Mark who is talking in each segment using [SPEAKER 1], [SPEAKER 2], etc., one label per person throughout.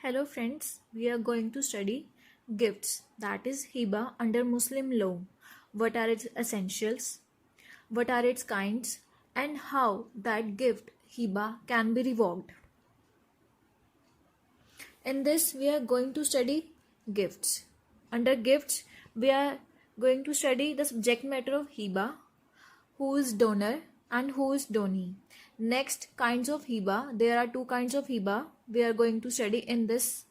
[SPEAKER 1] Hello friends, we are going to study gifts, that is hiba under Muslim law. What are its essentials? What are its kinds? And how that gift hiba can be revoked. In this we are going to study gifts. Under gifts we are going to study the subject matter of hiba, who is donor and who is donee. Next, kinds of hiba. There are two kinds of hiba we are going to study in this.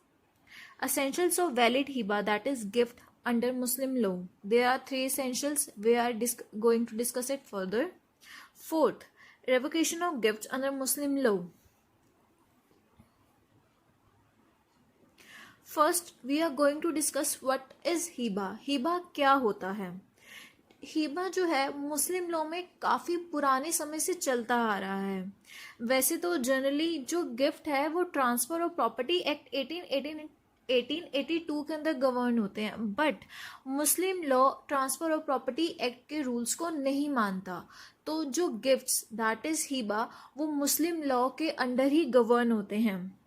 [SPEAKER 1] Essentials of valid hiba, that is gift under Muslim law. There are three essentials. We are going to discuss it further. Fourth, revocation of gifts under Muslim law. First, we are going to discuss what is hiba. Hiba क्या होता है? हिबा जो है मुस्लिम law में काफ़ी पुराने समय से चलता आ रहा है. वैसे तो जनरली जो गिफ्ट है वो ट्रांसफ़र ऑफ प्रॉपर्टी एक्ट 1882 के अंदर गवर्न होते हैं, but Muslim law transfer of property act के रूल्स को नहीं मानता. तो जो गिफ्ट्स दैट इज़ हिबा वो मुस्लिम लॉ के अंडर ही गवर्न होते हैं.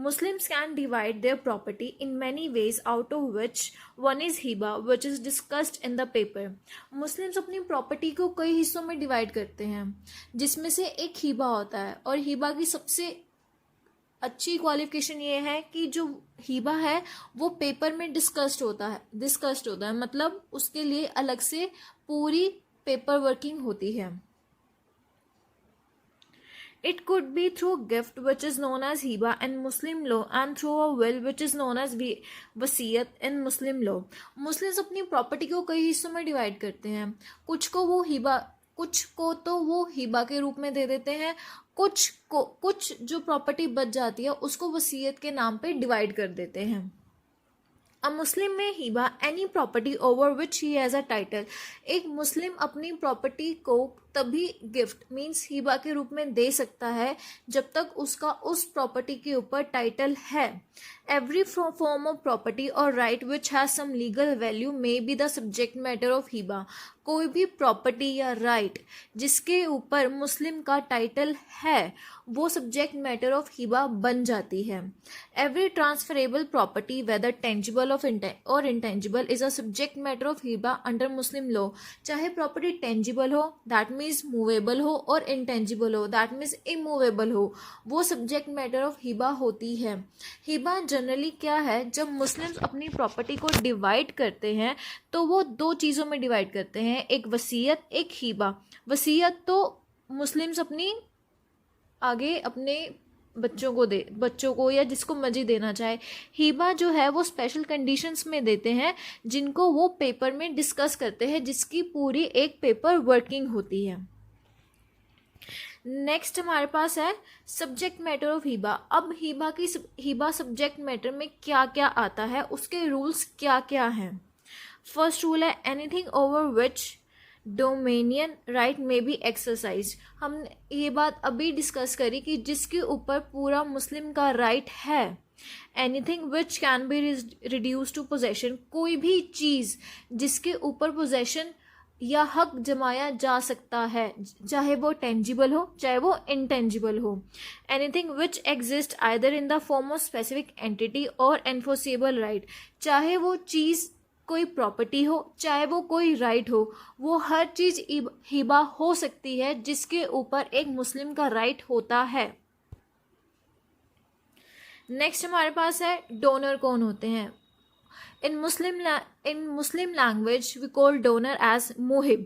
[SPEAKER 1] Muslims can divide their property in many ways, out of which one is hiba, which is discussed in the paper. Muslims अपनी प्रॉपर्टी को कई हिस्सों में डिवाइड करते हैं, जिसमें से एक हिबा होता है. और हिबा की सबसे अच्छी क्वालिफिकेशन ये है कि जो हिबा है वो पेपर में डिस्कस्ड होता है, मतलब उसके लिए अलग से पूरी पेपर वर्किंग होती है. It could be through gift, which is known as hiba in Muslim law, and through a will, which is known as वसीयत in Muslim law. मुस्लिम्स अपनी प्रॉपर्टी को कई हिस्सों में डिवाइड करते हैं. कुछ को तो वो हिबा के रूप में दे देते हैं, कुछ जो प्रॉपर्टी बच जाती है उसको वसीयत के नाम पे डिवाइड कर देते हैं. अ मुस्लिम में Hiba any property over which he has a title. एक मुस्लिम अपनी प्रॉपर्टी को तभी गिफ्ट मीन्स हिबा के रूप में दे सकता है जब तक उसका उस प्रॉपर्टी के ऊपर टाइटल है. एवरी फॉर्म ऑफ प्रॉपर्टी और right which has some legal value may be the subject matter of हिबा. कोई भी प्रॉपर्टी या राइट जिसके ऊपर मुस्लिम का टाइटल है वो सब्जेक्ट मैटर ऑफ हिबा बन जाती है. Every transferable property whether tangible और intangible is a subject matter of हिबा अंडर मुस्लिम लॉ. चाहे प्रॉपर्टी टेंजिबल हो दैट मीन्स मूवेबल हो और इंटेंजिबल हो दैट मीन्स इमूवेबल हो, वो सब्जेक्ट मैटर ऑफ हिबा होती है. हिबा जनरली क्या है, जब मुस्लिम्स अपनी प्रॉपर्टी को डिवाइड करते हैं तो वो दो चीज़ों में डिवाइड करते हैं, एक वसीयत एक हिबा. वसीयत तो मुस्लिम्स आगे अपने बच्चों को या जिसको मर्जी देना चाहे. हिबा जो है वो स्पेशल कंडीशंस में देते हैं जिनको वो पेपर में डिस्कस करते हैं, जिसकी पूरी एक पेपर वर्किंग होती है. नेक्स्ट हमारे पास है सब्जेक्ट मैटर ऑफ हिबा. अब हिबा सब्जेक्ट मैटर में क्या क्या आता है, उसके रूल्स क्या क्या हैं. फर्स्ट रूल है anything over which dominion right में बी एक्सरसाइज. हम ये बात अभी डिस्कस करी कि जिसके ऊपर पूरा मुस्लिम का राइट है. Anything which can be reduce to possession, कोई भी चीज़ जिसके ऊपर पोजेशन या हक जमाया जा सकता है, चाहे वो टेंजिबल हो चाहे वो इंटेंजिबल हो. Anything which exist either in the form of specific entity और एनफोर्सेबल राइट, चाहे वो चीज़ कोई प्रॉपर्टी हो चाहे वो कोई राइट हो, वो हर चीज़ हिबा हो सकती है जिसके ऊपर एक मुस्लिम का राइट होता है. नेक्स्ट हमारे पास है डोनर कौन होते हैं. In Muslim language, we call donor as muhib.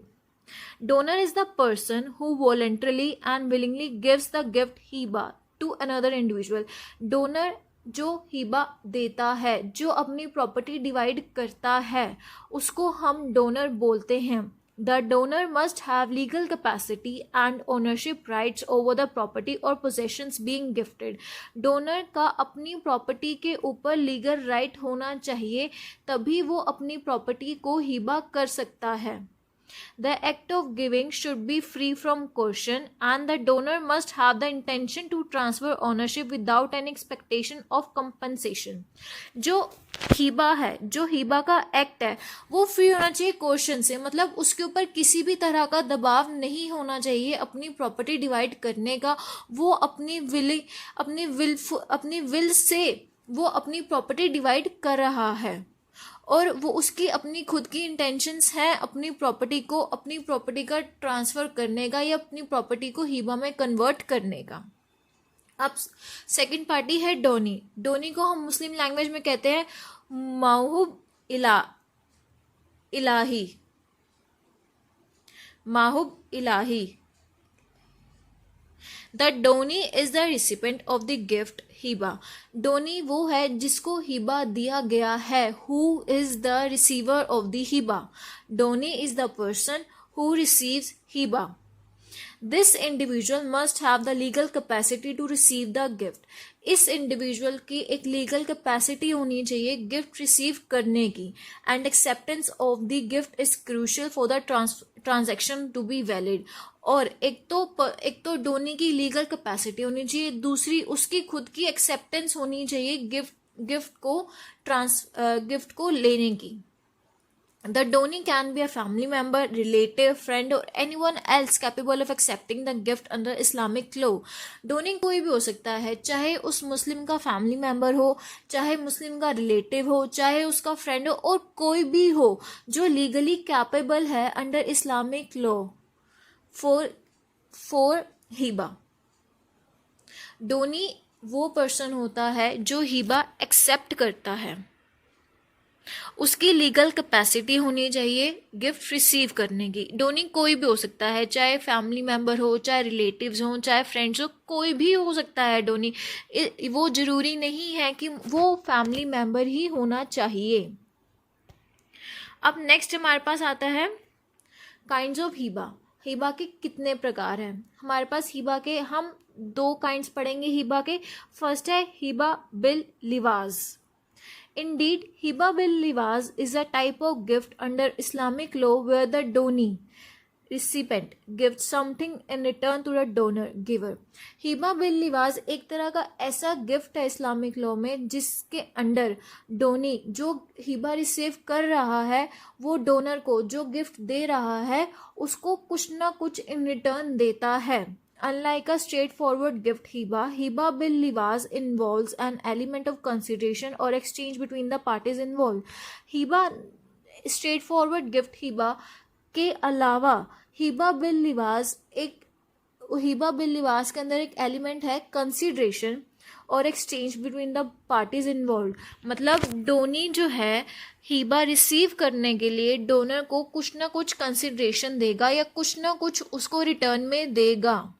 [SPEAKER 1] Donor is the person who voluntarily and willingly gives the gift hiba to another individual. Donor जो हिबा देता है, जो अपनी प्रॉपर्टी डिवाइड करता है, उसको हम डोनर बोलते हैं. The donor must have legal capacity and ownership rights over the property or possessions being gifted. Donor का अपनी प्रॉपर्टी के ऊपर लीगल राइट होना चाहिए, तभी वो अपनी प्रॉपर्टी को हिबा कर सकता है. The act of giving should be free from coercion and the donor must have the intention to transfer ownership without any expectation of compensation. जो हिबा है, जो हिबा का एक्ट है, वो फ्री होना चाहिए कोर्शन से, मतलब उसके ऊपर किसी भी तरह का दबाव नहीं होना चाहिए अपनी प्रॉपर्टी डिवाइड करने का. वो अपनी विल से वो अपनी प्रॉपर्टी डिवाइड कर रहा है और वो उसकी अपनी खुद की इंटेंशंस हैं अपनी प्रॉपर्टी का ट्रांसफ़र करने का या अपनी प्रॉपर्टी को हिबा में कन्वर्ट करने का. अब सेकंड पार्टी है डोनी. डोनी को हम मुस्लिम लैंग्वेज में कहते हैं माहुब इलाही. The donee is the recipient of the gift हिबा. डोनी वो है जिसको हिबा दिया गया है. Who is the receiver of the हिबा. Donee is the person who receives हिबा. This individual must have the legal capacity to receive the gift. इस इंडिविजुअल की एक लीगल कैपेसिटी होनी चाहिए गिफ्ट रिसीव करने की. And acceptance of the gift is crucial for the transaction to be valid. और एक तो डोनी की लीगल कैपेसिटी होनी चाहिए, दूसरी उसकी खुद की एक्सेप्टेंस होनी चाहिए गिफ्ट को लेने की. The donee can be a family member, relative, friend or anyone else capable of accepting the gift under Islamic law. Donee कोई भी हो सकता है, चाहे उस मुस्लिम का फैमिली मेम्बर हो, चाहे मुस्लिम का रिलेटिव हो, चाहे उसका फ्रेंड हो और कोई भी हो जो लीगली कैपेबल है अंडर इस्लामिक लॉ फॉर हिबा. डोनी वो पर्सन होता है जो हिबा एक्सेप्ट करता है. उसकी लीगल कैपेसिटी होनी चाहिए गिफ्ट रिसीव करने की. डोनी कोई भी हो सकता है, चाहे फैमिली मेम्बर हो, चाहे रिलेटिव्स हो, चाहे फ्रेंड्स हो, कोई भी हो सकता है डोनी. वो ज़रूरी नहीं है कि वो फैमिली मेम्बर ही होना चाहिए. अब नेक्स्ट हमारे पास आता है काइंड्स ऑफ हिबा. हिबा के कितने प्रकार हैं हमारे पास. हिबा के हम 2 काइंड्स पढ़ेंगे हिबा के. फर्स्ट है हिबा बिल लिवाज. Indeed, hiba bil liwaz is a type of gift under Islamic law where the donee recipient gives something in return to the donor giver. हिबा बिल लिवाज एक तरह का ऐसा गिफ्ट है इस्लामिक लॉ में जिसके अंडर डोनी जो हिबा रिसीव कर रहा है वो डोनर को जो गिफ्ट दे रहा है उसको कुछ ना कुछ इन रिटर्न देता है. Unlike a straightforward gift hiba bil liwaz involves an element of consideration or exchange between the parties involved. Hiba straightforward gift Hiba के अलावा हिबा बिल लिवाज के अंदर एक एलिमेंट है कंसिडरेशन और exchange between the parties involve. मतलब डोनी जो है हिबा रिसीव करने के लिए डोनर को कुछ ना कुछ कंसिडरेशन देगा या कुछ ना कुछ उसको रिटर्न में देगा.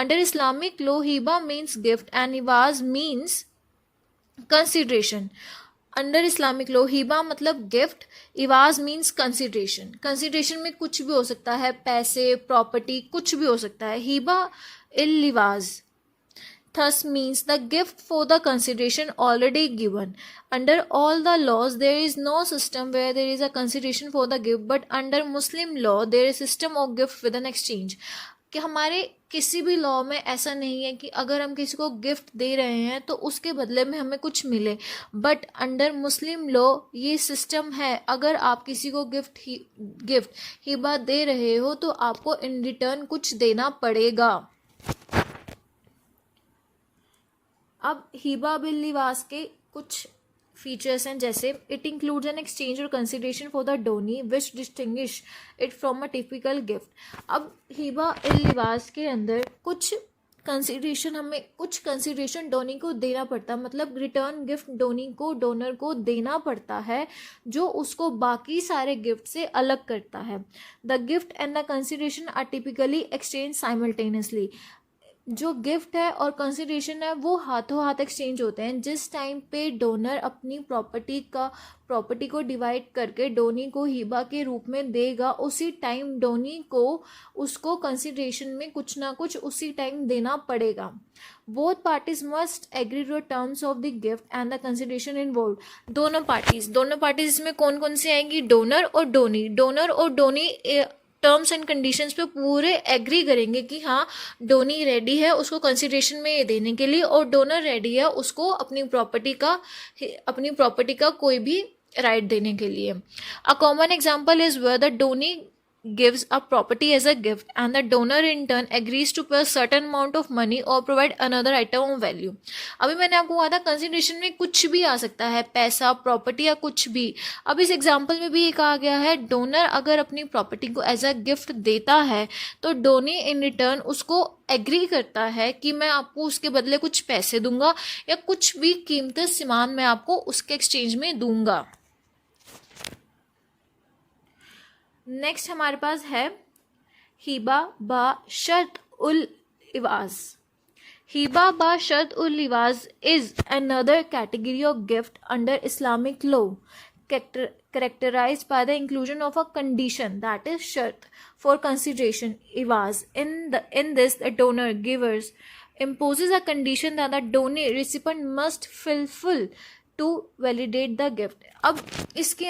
[SPEAKER 1] Under Islamic law, hiba means gift and liwaz means consideration. Under Islamic law, hiba मतलब gift, liwaz means consideration. Consideration में कुछ भी हो सकता है, पैसे, प्रॉपर्टी, कुछ भी हो सकता है. हिबा इल लिवाज thus means the gift for the consideration already given. Under all the laws, there is no system where there is a consideration for the gift, but under Muslim law, there is system of gift with an exchange. कि हमारे किसी भी law में ऐसा नहीं है कि अगर हम किसी को गिफ्ट दे रहे हैं तो उसके बदले में हमें कुछ मिले. बट अंडर मुस्लिम लॉ ये सिस्टम है, अगर आप किसी को गिफ्ट हिबा दे रहे हो तो आपको इन रिटर्न कुछ देना पड़ेगा. अब हिबा बिल लिवाज के कुछ फीचर्स हैं जैसे इट इंक्लूड्स एन एक्सचेंज और consideration for the Downey which distinguish it from a typical gift. अब हिबा इल लिवाज के अंदर कुछ कंसिडरेशन डोनी को देना पड़ता है, मतलब रिटर्न गिफ्ट डोनर को देना पड़ता है जो उसको बाकी सारे गिफ्ट से अलग करता है. The gift and the consideration are typically exchange simultaneously. जो गिफ्ट है और कंसिडरेशन है वो हाथों हाथ एक्सचेंज होते हैं. जिस टाइम पे डोनर अपनी प्रॉपर्टी को डिवाइड करके डोनी को हिबा के रूप में देगा उसी टाइम डोनी को उसको कंसिडरेशन में कुछ ना कुछ उसी टाइम देना पड़ेगा. Both parties must agree to terms of the gift and the consideration involve. दोनों पार्टीज इसमें कौन कौन से आएंगी, डोनर और डोनी टर्म्स एंड कंडीशंस पे पूरे एग्री करेंगे कि हाँ डोनी रेडी है उसको कंसिडरेशन में ये देने के लिए, और डोनर रेडी है उसको अपनी प्रॉपर्टी का कोई भी राइट देने के लिए. A common example is where the donee gives a property as a gift and the donor in turn agrees to pay a certain amount of money or provide another item of value. अभी मैंने आपको कहा था consideration में कुछ भी आ सकता है, पैसा, प्रॉपर्टी या कुछ भी. अब इस एग्जांपल में भी ये कहा गया है डोनर अगर अपनी प्रॉपर्टी को एज अ गिफ्ट देता है तो डोनी इन रिटर्न उसको एग्री करता है कि मैं आपको उसके बदले कुछ पैसे दूंगा या कुछ भी कीमती सामान मैं आपको उसके एक्सचेंज में दूंगा. नेक्स्ट हमारे पास है हिबा बा शर्त उल इवाज. हिबा बा शर्त उल इवाज is another category of gift under Islamic law characterized by the inclusion of a condition, that is shart, for consideration. Iwaz in this the donor givers imposes a condition that the donor recipient must fulfill to validate the gift. अब इसके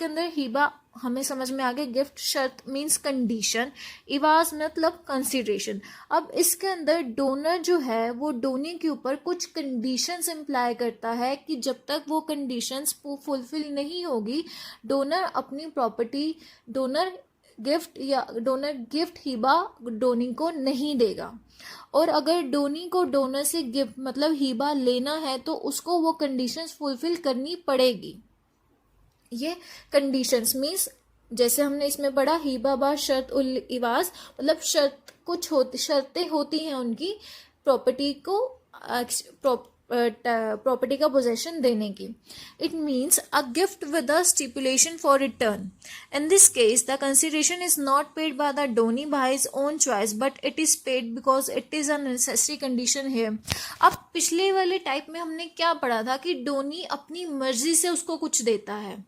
[SPEAKER 1] अंदर हिबा हमें समझ में आ गया, gift, शर्त means condition, इवाज मतलब consideration. अब इसके अंदर डोनर जो है वो डोनी के ऊपर कुछ कंडीशंस इम्प्लाई करता है कि जब तक वो कंडीशंस फुलफिल नहीं होगी डोनर अपनी प्रॉपर्टी, डोनर गिफ्ट हिबा डोनी को नहीं देगा. और अगर डोनी को डोनर से गिफ्ट मतलब हिबा लेना है तो उसको वो कंडीशंस फुलफिल करनी पड़ेगी. ये कंडीशंस मीन्स जैसे हमने इसमें पढ़ा हिबा बा शर्त उल इवाज मतलब शर्तें होती हैं उनकी प्रॉपर्टी का पोजेशन देने की. It means a gift with a stipulation for return. In this case the consideration is not paid by the donee by his own choice but it is paid because it is a necessary condition here. अब पिछले वाले type में हमने क्या पढ़ा था कि Downey अपनी मर्जी से उसको कुछ देता है,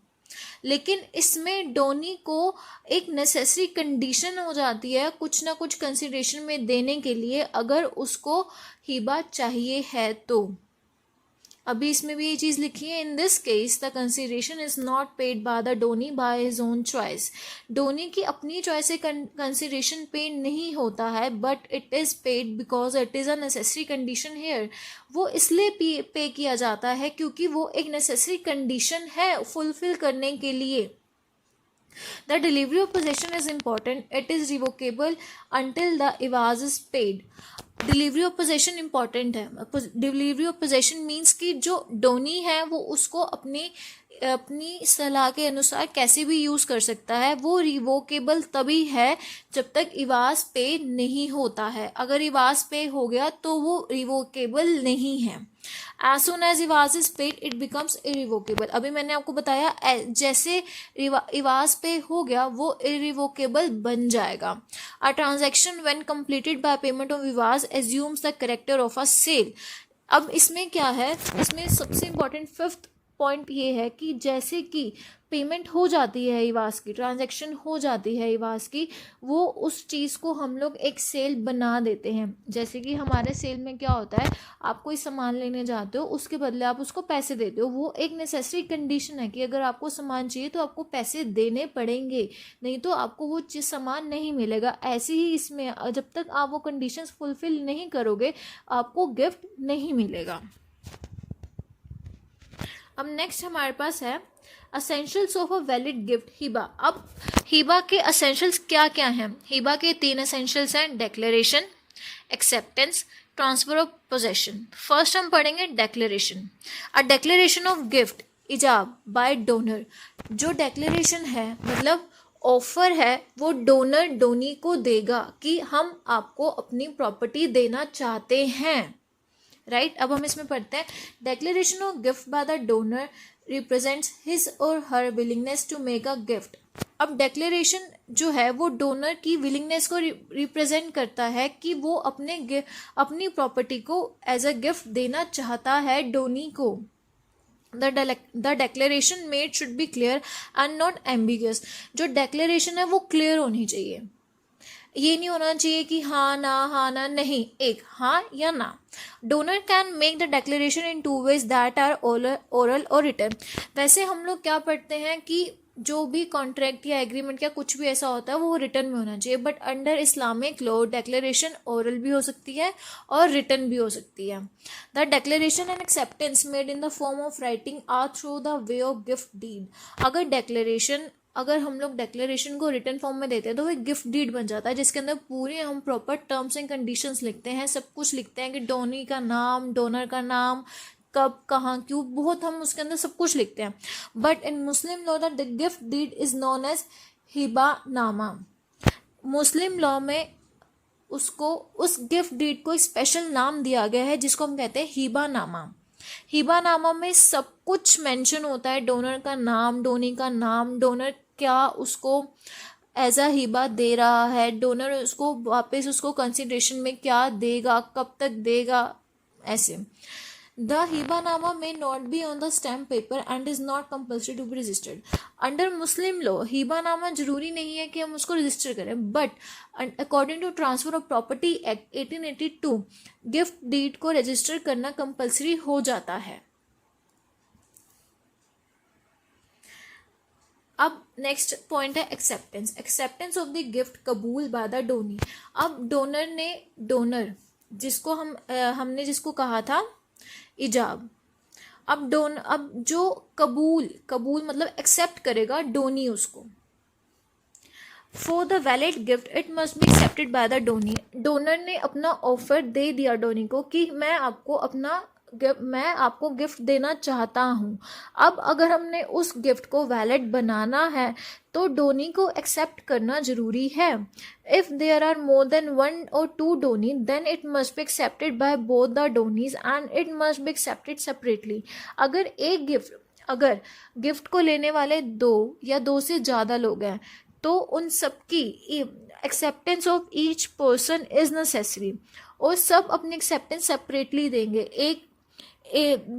[SPEAKER 1] लेकिन इसमें डोनी को एक नेसेसरी कंडीशन हो जाती है कुछ ना कुछ कंसिडरेशन में देने के लिए अगर उसको हिबा चाहिए है तो. अभी इसमें भी ये चीज़ लिखी है, in this case the consideration is not paid by the donee by his own choice. Donee की अपनी चॉइस से कंसिडरेशन पे नहीं होता है but it is paid because it is a necessary condition here. वो इसलिए पे किया जाता है क्योंकि वो एक नेसेसरी कंडीशन है फुलफिल करने के लिए. The delivery of possession is important. It is revocable until the इवाज is paid. Delivery of possession important है. डिलीवरी ऑफ पोजेशन मीन्स कि जो डोनी है वो उसको अपनी सलाह के अनुसार कैसे भी यूज़ कर सकता है. वो रिवोकेबल तभी है जब तक इवाज पे नहीं होता है. अगर इवाज पे हो गया तो वो रिवोकेबल नहीं है. As soon as इवाज is paid it becomes irrevocable. अभी मैंने आपको बताया जैसे इवाज पे हो गया वो इरिवोकेबल बन जाएगा. A transaction when completed by payment of इवाज assumes the character of a sale. अब इसमें क्या है, इसमें सबसे इम्पोर्टेंट फिफ्थ पॉइंट ये है कि जैसे कि पेमेंट हो जाती है इवाज की, ट्रांजैक्शन हो जाती है इवाज की, वो उस चीज़ को हम लोग एक सेल बना देते हैं. जैसे कि हमारे सेल में क्या होता है, आप कोई सामान लेने जाते हो उसके बदले आप उसको पैसे देते हो. वो एक नेसेसरी कंडीशन है कि अगर आपको सामान चाहिए तो आपको पैसे देने पड़ेंगे, नहीं तो आपको वो चीज़ सामान नहीं मिलेगा. ऐसे ही इसमें जब तक आप वो कंडीशंस फुलफिल नहीं करोगे आपको गिफ्ट नहीं मिलेगा. अब नेक्स्ट हमारे पास है essentials of a valid gift Hiba. अब हिबा के असेंशियल्स क्या क्या हैं? हिबा के 3 असेंशियल्स हैं, declaration, acceptance, transfer of possession. First हम पढ़ेंगे declaration. A declaration of gift इजाब बाय डोनर. जो डेक्लेरेशन है मतलब ऑफर है वो डोनर डोनी को देगा कि हम आपको अपनी प्रॉपर्टी देना चाहते हैं. राइट अब हम इसमें पढ़ते हैं declaration of gift by the donor represents his और her willingness to make a gift. अब डेक्लेरेशन जो है वो डोनर की विलिंगनेस को रिप्रेजेंट करता है कि वो अपनी प्रॉपर्टी को एज अ गिफ्ट देना चाहता है डोनी को. The declaration made should be clear and not ambiguous. जो डेक्लेरेशन है वो क्लियर होनी चाहिए, ये नहीं होना चाहिए कि हाँ ना नहीं, एक हाँ या ना. Donor can make the declaration in 2 ways that are oral or written. वैसे हम लोग क्या पढ़ते हैं कि जो भी कॉन्ट्रैक्ट या एग्रीमेंट या कुछ भी ऐसा होता है वो रिटर्न में होना चाहिए। But under Islamic law declaration oral भी हो सकती है और रिटर्न भी हो सकती है। The declaration and acceptance made in the form of writing are through the way of gift deed. अगर हम लोग डेक्लेरेशन को रिटर्न फॉर्म में देते हैं तो वो एक गिफ्ट डीड बन जाता है, जिसके अंदर पूरे हम प्रॉपर टर्म्स एंड कंडीशंस लिखते हैं, सब कुछ लिखते हैं कि डोनी का नाम, डोनर का नाम, कब, कहाँ, क्यों, बहुत हम उसके अंदर सब कुछ लिखते हैं। But in Muslim law the gift deed is known as हिबा नामा। मुस्लिम लॉ में उसको, उस गिफ्ट डीड को एक स्पेशल नाम दिया गया है जिसको हम कहते हैं हिबा नामा। हिबा नामा में सब कुछ मेंशन होता है, डोनर का नाम, डोनी का नाम, डोनर क्या उसको एज अ हिबा दे रहा है, डोनर उसको वापस उसको कंसिडरेशन में क्या देगा, कब तक देगा, ऐसे। द हिबानामा may not be on the stamp paper and is not compulsory to be registered. Under Muslim law हिबानामा जरूरी नहीं है कि हम उसको रजिस्टर करें, but according to transfer of property act 1882 gift deed को रजिस्टर करना कंपल्सरी हो जाता है। अब नेक्स्ट पॉइंट है acceptance. Acceptance of the gift कबूल बाय द डोनी। अब डोनर जिसको हमने जिसको कहा था इजाब, अब जो कबूल मतलब एक्सेप्ट करेगा डोनी उसको। For the valid gift it must be accepted bye the Downey. Donor ने अपना ऑफर दे दिया डोनी को कि मैं आपको गिफ्ट देना चाहता हूँ। अब अगर हमने उस गिफ्ट को वैलिड बनाना है तो डोनी को एक्सेप्ट करना जरूरी है। If there are more than 1 or 2 donee then it must be accepted by both the donees and it must be accepted separately. अगर गिफ्ट को लेने वाले 2 या 2 से ज़्यादा लोग हैं तो उन सबकी acceptance of each person is necessary, और सब अपनी एक्सेप्टेंस सेपरेटली देंगे।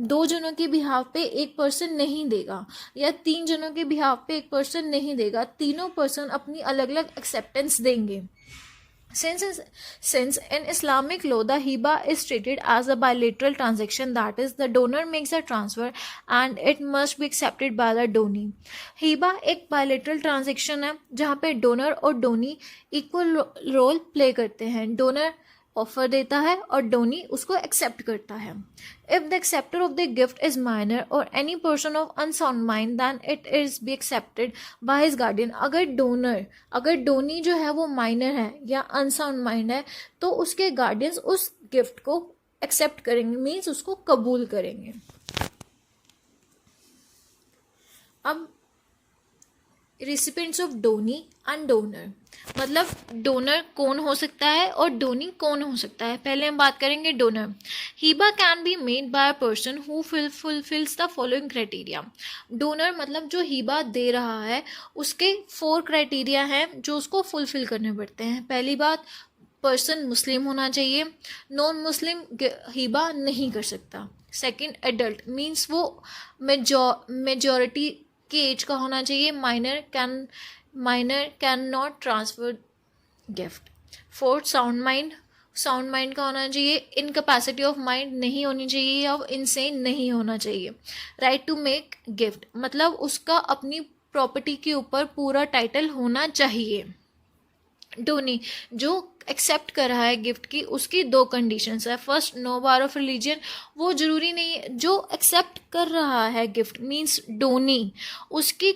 [SPEAKER 1] 2 जनों के बिहाफ पे एक पर्सन नहीं देगा, या 3 जनों के बिहाफ पे एक पर्सन नहीं देगा, तीनों पर्सन अपनी अलग अलग एक्सेप्टेंस देंगे। Since in Islamic law the hiba is treated as a bilateral transaction, that is the donor makes a transfer and it must be accepted by the donee. Hiba एक bilateral transaction है जहाँ पे donor और Downey equal role play करते हैं। Donor offer देता है और डोनी उसको एक्सेप्ट करता है। If the acceptor of the gift is minor और any person of unsound mind then it is be accepted by his guardian. अगर डोनी जो है वो माइनर है या अनसाउंड माइंड है तो उसके गार्डियंस उस गिफ्ट को एक्सेप्ट करेंगे, मीन्स उसको कबूल करेंगे। अब recipients of donee and donor, मतलब डोनर कौन हो सकता है और डोनी कौन हो सकता है। पहले हम बात करेंगे donor. Hiba can be made by a person who fulfils the following criteria. Donor मतलब जो हिबा दे रहा है उसके 4 क्राइटेरिया हैं जो उसको फुलफिल करने पड़ते हैं। पहली बात, पर्सन मुस्लिम होना चाहिए, नॉन मुस्लिम हिबा नहीं कर सकता। सेकंड, एडल्ट मीन्स वो मेजॉरिटी की एज का होना चाहिए, minor can not transfer gift. Fourth, sound mind का होना चाहिए, इनकैपेसिटी ऑफ माइंड नहीं होनी चाहिए या इनसेन नहीं होना चाहिए। राइट टू मेक गिफ्ट मतलब उसका अपनी प्रॉपर्टी के ऊपर पूरा टाइटल होना चाहिए। डोनी जो एक्सेप्ट कर रहा है गिफ्ट की, उसकी 2 कंडीशंस है। First, no bar of religion, वो जरूरी नहीं, जो एक्सेप्ट कर रहा है गिफ्ट मीन्स डोनी, उसकी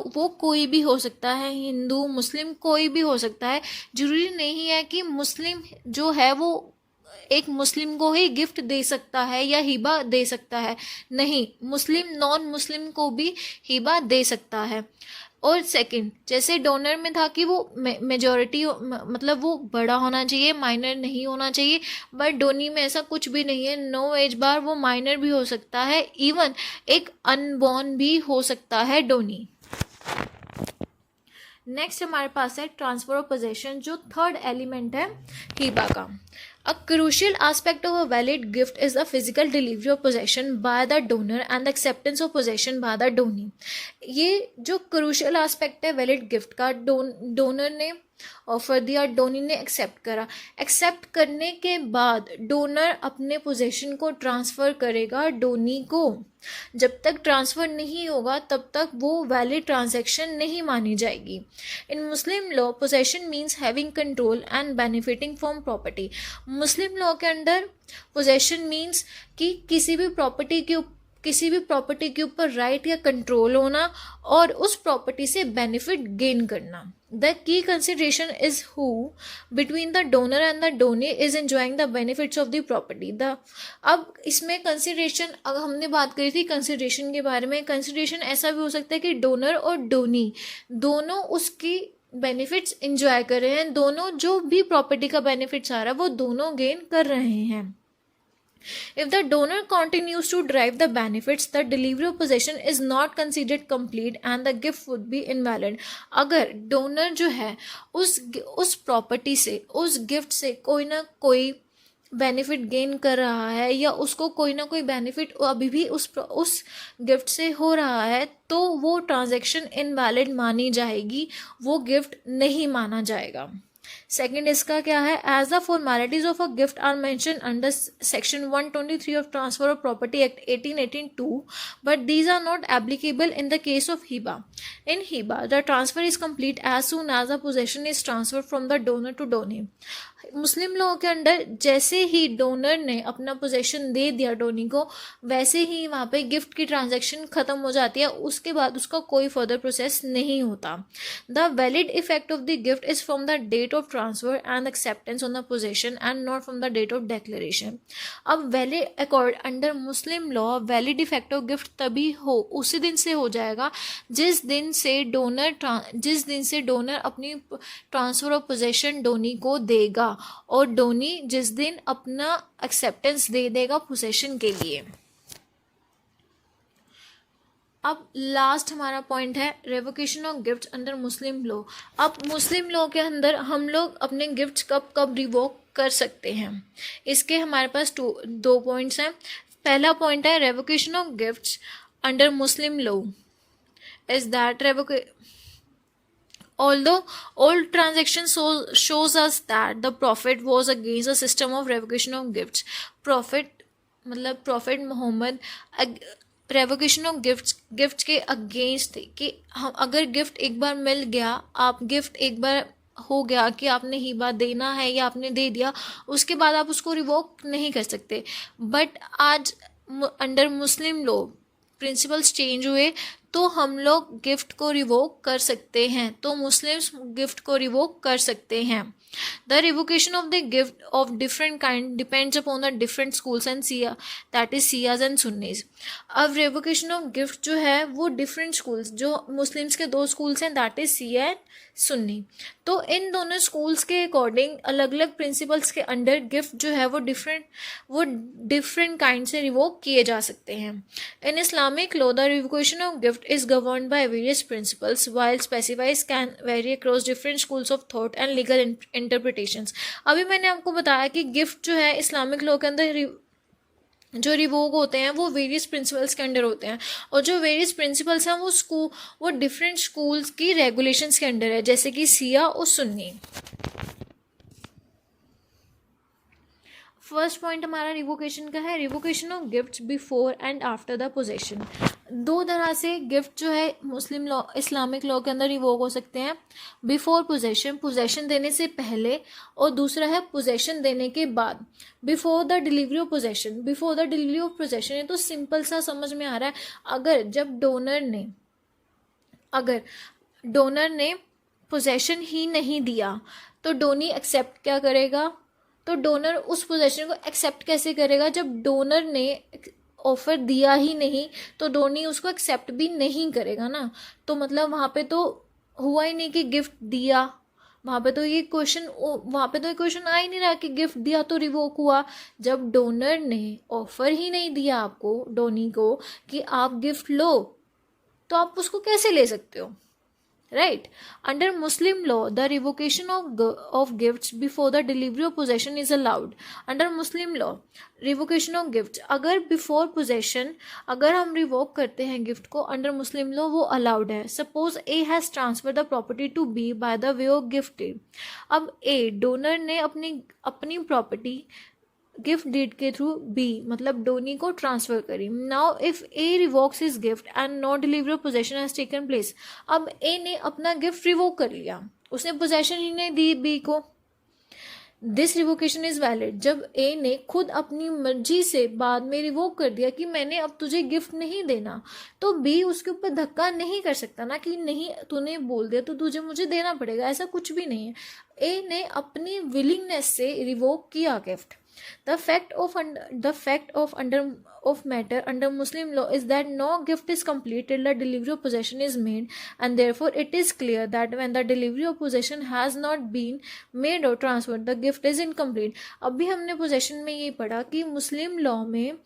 [SPEAKER 1] वो कोई भी हो सकता है, हिंदू मुस्लिम कोई भी हो सकता है। जरूरी नहीं है कि मुस्लिम जो है वो एक मुस्लिम को ही गिफ्ट दे सकता है या हिबा दे सकता है, नहीं, मुस्लिम नॉन मुस्लिम को भी हिबा दे सकता है। और सेकंड, जैसे डोनर में था कि वो मेजॉरिटी मतलब वो बड़ा होना चाहिए, माइनर नहीं होना चाहिए, बट डोनी में ऐसा कुछ भी नहीं है। नो एज बार, वो माइनर भी हो सकता है, इवन एक अनबॉर्न भी हो सकता है डोनी। नेक्स्ट हमारे पास है ट्रांसफर ऑफ पोजेशन, जो 3rd एलिमेंट है हिबा का। A crucial aspect of a valid gift is the physical delivery of possession by the donor and the acceptance of possession by the donee. ये जो crucial aspect है valid gift का, donor ने offer दिया, Downey ने accept करा। Accept करने के बाद डोनर अपने पोजेशन को ट्रांसफ़र करेगा डोनी को। जब तक ट्रांसफ़र नहीं होगा तब तक वो वैलिड ट्रांजैक्शन नहीं मानी जाएगी। In Muslim law possession means having control and benefiting from property. Muslim law के अंदर पोजेशन मीन्स कि किसी भी प्रॉपर्टी के ऊपर राइट या कंट्रोल होना और उस प्रॉपर्टी से बेनिफिट गेन करना। The key consideration is who between the donor and the donee is enjoying the benefits of the property. अब इसमें कंसिडरेशन, अगर हमने बात करी थी कंसिडरेशन के बारे में, कंसिडरेशन ऐसा भी हो सकता है कि डोनर और डोनी दोनों उसकी बेनिफिट्स इंजॉय कर रहे हैं, दोनों जो भी प्रॉपर्टी का बेनिफिट्स आ रहा है वो दोनों गेन कर रहे हैं। If the donor continues to derive the benefits, the delivery of possession is not considered complete and the gift would be invalid. अगर डोनर जो है उस प्रॉपर्टी से, उस गिफ्ट से कोई ना कोई बेनिफिट गेन कर रहा है या उसको कोई ना कोई बेनिफिट अभी भी उस गिफ्ट से हो रहा है, तो वो ट्रांजैक्शन इनवैलिड मानी जाएगी, वो गिफ्ट नहीं माना जाएगा। सेकेंड इसका क्या है, as the formalities of a gift are mention under section 123 of transfer of property act 1882, but these are not applicable in the case of हिबा। इन हिबा the transfer is complete as soon as the possession is transfer from the donor to donee. Muslim law के अंदर जैसे ही donor ने अपना possession दे दिया Downey को, वैसे ही वहाँ पे गिफ्ट की ट्रांजैक्शन खत्म हो जाती है, उसके बाद उसका कोई फर्दर प्रोसेस नहीं होता। The valid effect of the gift is from the date of transfer and acceptance on the possession and not from the date of declaration. अब valid accord under Muslim law valid effect of gift तभी उसी दिन से हो जाएगा जिस दिन से डोनर अपनी ट्रांसफर ऑफ पोजेशन डोनी को देगा और डोनी जिस दिन अपना एक्सेप्टेंस दे देगा पोसेशन के लिए। अब लास्ट हमारा पॉइंट है revocation of gift under Muslim law. अब मुस्लिम लॉ के अंदर हम लोग अपने गिफ्ट्स कब रिवोक कर सकते हैं, इसके हमारे पास दो पॉइंट्स हैं। पहला पॉइंट है revocation of gifts under Muslim law is that although all transaction shows us that the prophet was against the system of revocation of gifts. Prophet Muhammad revocation of gifts के अगेंस्ट थे कि हम अगर gift एक बार मिल गया, आप gift एक बार हो गया कि आपने हिबा देना है या आपने दे दिया, उसके बाद आप उसको रिवोक नहीं कर सकते। बट आज under Muslim law principles change हुए तो हम लोग गिफ्ट को रिवोक कर सकते हैं, तो मुस्लिम्स गिफ्ट को रिवोक कर सकते हैं। The revocation of the gift of different kind depends upon the different schools and that is Shias and Sunnis. अब रिवोकेशन ऑफ गिफ्ट जो है वो डिफरेंट स्कूल्स, जो मुस्लिम्स के दो स्कूल्स हैं that is Siya and Sunni, तो इन दोनों स्कूल्स के अकॉर्डिंग अलग अलग प्रिंसिपल्स के अंडर गिफ्ट जो है वो डिफरेंट काइंड से रिवोक किए जा सकते हैं। इन Islamic law the revocation of gift is governed by various principles while specifies can vary across different schools of thought and legal interpretations। अभी मैंने आपको बताया कि गिफ्ट जो है इस्लामिक लॉ के अंदर जो रिवोक होते हैं वो वेरियस प्रिंसिपल्स के अंडर होते हैं, और जो वेरियस प्रिंसिपल्स हैं वो डिफरेंट स्कूल्स की रेगुलेशंस के अंडर है, जैसे कि सिया और सुन्नी। फर्स्ट पॉइंट हमारा रिवोकेशन का है, revocation of gifts before and after the possession. दो तरह से गिफ्ट जो है मुस्लिम लॉ इस्लामिक लॉ के अंदर रिवोक हो सकते हैं, बिफोर पोजेशन देने से पहले, और दूसरा है पोजेशन देने के बाद। Before the delivery of possession ये तो सिंपल सा समझ में आ रहा है। अगर डोनर ने पोजेशन ही नहीं दिया तो डोनी एक्सेप्ट क्या करेगा, तो डोनर उस पोजेशन को एक्सेप्ट कैसे करेगा जब डोनर ने ऑफर दिया ही नहीं, तो डोनी उसको एक्सेप्ट भी नहीं करेगा ना। तो मतलब वहाँ पे तो हुआ ही नहीं कि गिफ्ट दिया, वहाँ पे तो ये क्वेश्चन आ ही नहीं रहा कि गिफ्ट दिया तो रिवोक हुआ। जब डोनर ने ऑफर ही नहीं दिया आपको, डोनी को, कि आप गिफ्ट लो, तो आप उसको कैसे ले सकते हो। right? Under Muslim law, the revocation of gifts before the delivery of possession is allowed. Under Muslim law, revocation of gifts, अगर before possession अगर हम revoke करते हैं gift को, under Muslim law वो allowed है. Suppose A has transferred the property to B by the way of gifted. अब A donor ने अपनी property गिफ्ट डीड के थ्रू बी मतलब डोनी को ट्रांसफर करी. Now if A revokes his gift and no delivery of possession has taken place. अब A ने अपना गिफ्ट रिवोक कर लिया, उसने पोजेशन ही नहीं दी बी को. This revocation is valid. जब ए ने खुद अपनी मर्जी से बाद में रिवोक कर दिया कि मैंने अब तुझे गिफ्ट नहीं देना, तो बी उसके ऊपर धक्का नहीं कर सकता ना कि नहीं तूने बोल दिया तो तुझे मुझे देना पड़ेगा. ऐसा कुछ भी नहीं है. ए ने अपनी विलिंगनेस से रिवोक किया gift. The fact of matter under Muslim law is that no gift is complete till the delivery of possession is made, and therefore it is clear that when the delivery of possession has not been made or transferred, the gift is incomplete. अभी हमने possession में ये पढ़ा कि मुस्लिम law में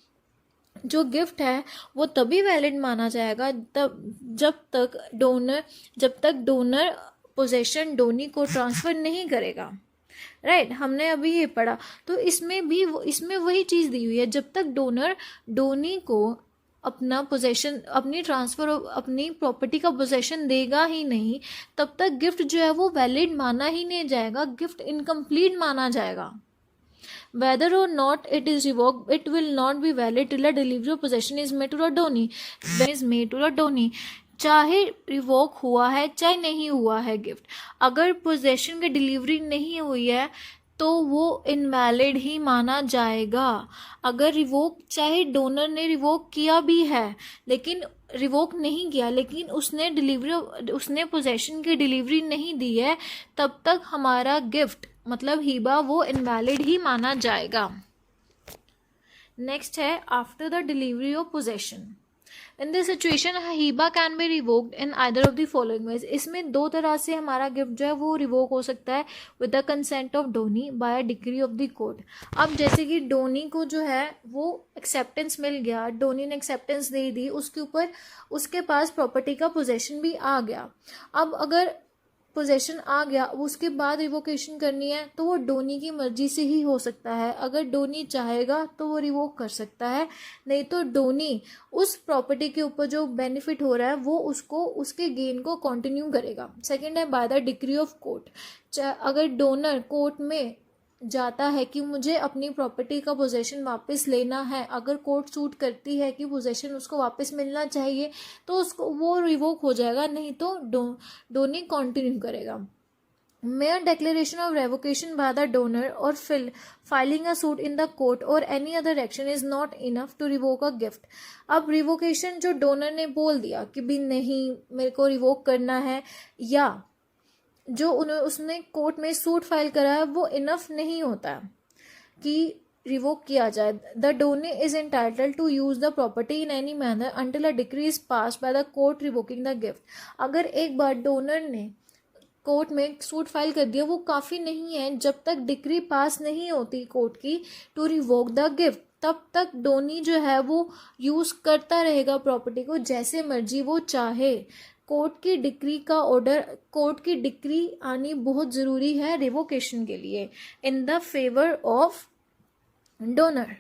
[SPEAKER 1] जो gift है वो तभी वैलिड माना जाएगा जब तक डोनर पोजेशन डोनी को ट्रांसफर नहीं करेगा. राइट, हमने अभी ये पढ़ा. तो इसमें वही चीज़ दी हुई है. जब तक डोनर डोनी को अपना पोजेशन अपनी प्रॉपर्टी का पोजेशन देगा ही नहीं, तब तक गिफ्ट जो है वो वैलिड माना ही नहीं जाएगा, गिफ्ट इनकम्प्लीट माना जाएगा. Whether or not it is revoked, it will not be valid till the delivery of possession is made to the donee. चाहे रिवोक हुआ है चाहे नहीं हुआ है गिफ्ट, अगर पोजेशन की डिलीवरी नहीं हुई है तो वो इनवैलिड ही माना जाएगा. अगर रिवोक चाहे डोनर ने रिवोक किया भी है लेकिन रिवोक नहीं किया, लेकिन उसने पोजेशन की डिलीवरी नहीं दी है, तब तक हमारा गिफ्ट मतलब हिबा वो इनवैलिड ही माना जाएगा. नेक्स्ट है after the delivery of possession. In this situation Hiba can be revoked in either of the following veg. इसमें दो तरह से हमारा गिफ्ट जो है वो रिवोक हो सकता है with the consent of donee by a decree of the court. अब जैसे कि डोनी को जो है वो एक्सेप्टेंस मिल गया, डोनी ने एक्सेप्टेंस दे दी, उसके ऊपर उसके पास प्रॉपर्टी का पोजेशन भी आ गया. अब अगर पोजेशन आ गया, उसके बाद रिवोकेशन करनी है तो वो डोनी की मर्जी से ही हो सकता है. अगर डोनी चाहेगा तो वो रिवोक कर सकता है, नहीं तो डोनी उस प्रॉपर्टी के ऊपर जो बेनिफिट हो रहा है वो उसके गेन को कंटिन्यू करेगा. सेकंड है by the decree of court. अगर डोनर कोर्ट में जाता है कि मुझे अपनी प्रॉपर्टी का पोजेशन वापस लेना है, अगर कोर्ट सूट करती है कि पोजेशन उसको वापस मिलना चाहिए, तो उसको वो रिवोक हो जाएगा, नहीं तो डोनी कंटिन्यू करेगा. Mere declaration of revocation by the donor और filing a suit in the court और any other action is not enough to revoke a gift. अब रिवोकेशन जो डोनर ने बोल दिया कि भी नहीं मेरे को रिवोक करना है, या जो उसने कोर्ट में सूट फाइल करा है, वो इनफ नहीं होता कि रिवोक किया जाए. The donee is entitled to use the property in any manner until a decree is pass by the court revoking the gift. अगर एक बार डोनर ने कोर्ट में सूट फाइल कर दिया, वो काफ़ी नहीं है. जब तक डिक्री पास नहीं होती कोर्ट की टू रिवोक द गिफ्ट, तब तक डोनी जो है वो यूज़ करता रहेगा प्रॉपर्टी को जैसे मर्जी वो चाहे. कोर्ट की डिक्री आनी बहुत ज़रूरी है रिवोकेशन के लिए in the favour of donor.